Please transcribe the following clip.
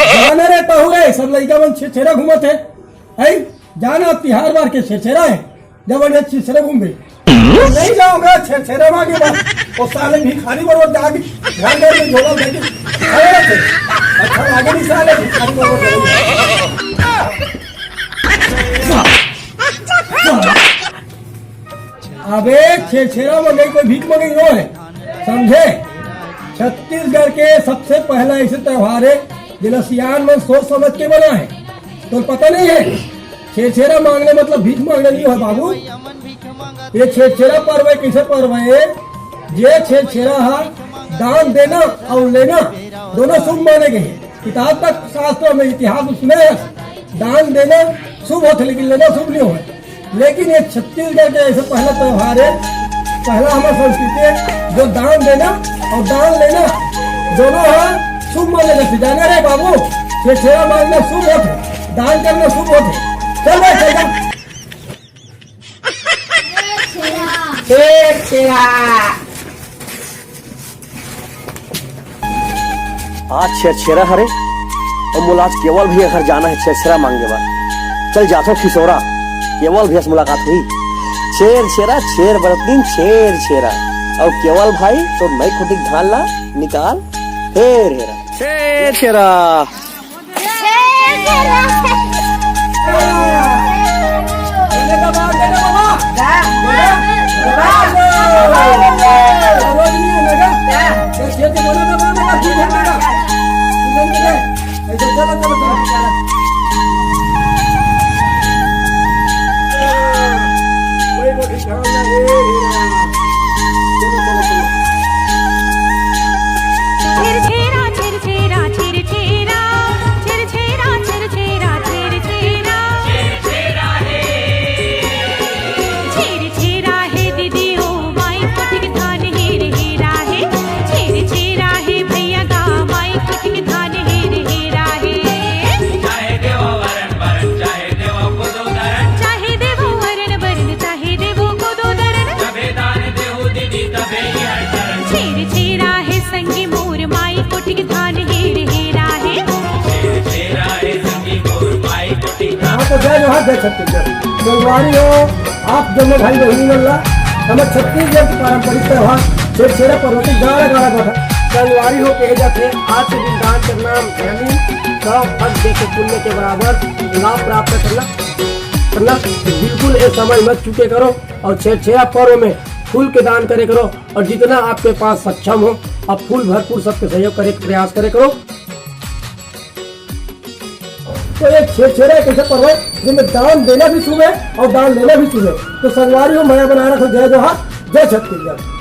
जाना रे पहू रे सब लड़का बन छेछेरा घूमत है जाना तिहार बार के छेछेरा है जब ये छेछेरा घूम गई नहीं जाऊंगा छेछेरा मांगे बस और साले भिखारी बरोबर जाके घर घर में झोला लेके खड़े रहते अच्छा आगे नहीं साले भिखारी बरोबर अबे छेछेरा में कोई भीख मांगे हो है समझे। छत्तीसगढ़ के सबसे पहला ऐसे त्योहार है जिला सियान में सोच समझ के बना है तो पता नहीं है। छेछेरा मांगने मतलब भीख मांगने नहीं है बाबू। ये छेछेरा पर्व है कैसे पर्व है ये छेछेरा है दान देना और लेना दोनों शुभ माने गए हैं। किताब तक शास्त्रों में इतिहास उसमें है दान देना शुभ होता लेकिन लेना शुभ नहीं होता। लेकिन ये छत्तीसगढ़ के ऐसे पहला त्योहार है पहला हमारा संस्कृति है जो दान देना और दान लेना दोनों है शुभ माने जाते। जाना रे बाबू छेछेरा मांगना शुभ होते दान करना शुभ होते। चल भाई आज छेछेरा हरे और मुला आज केवल भी घर जाना है छेछेरा मांगे बार चल जातो खिसौरा केवल भी मुलाकात हुई छेर छेरा छेर बरतीन छेर छेरा और केवल भाई तो नई खुटी धान ला निकाल फेर हेरा छेर छेरा तो जय जोहार जय छत्तीसगढ़ देववारी हो आप जम्मू भाई बहनी मल्ला हमारे छत्तीसगढ़ के पारंपरिक त्योहार छेछेरा पर्व की गाड़ा गाड़ा कथा देववारी हो कहे जाते हैं। आज के दिन दान करना धर्मी सौ फल दे के पुण्य के बराबर लाभ प्राप्त करना बिल्कुल ये समय मत चुके करो और छेछेरा पर्व में फूल के दान करे करो और जितना आपके पास सक्षम हो आप फूल भरपूर सबके सहयोग करे प्रयास करे करो। तो ये छेछेरा एक ऐसा पर्व है जिसमें दान देना भी शुभ है और दान लेना भी शुभ है। तो संगवारी हो मैं बना रहा था जय जोहार जय छत्तीसगढ़।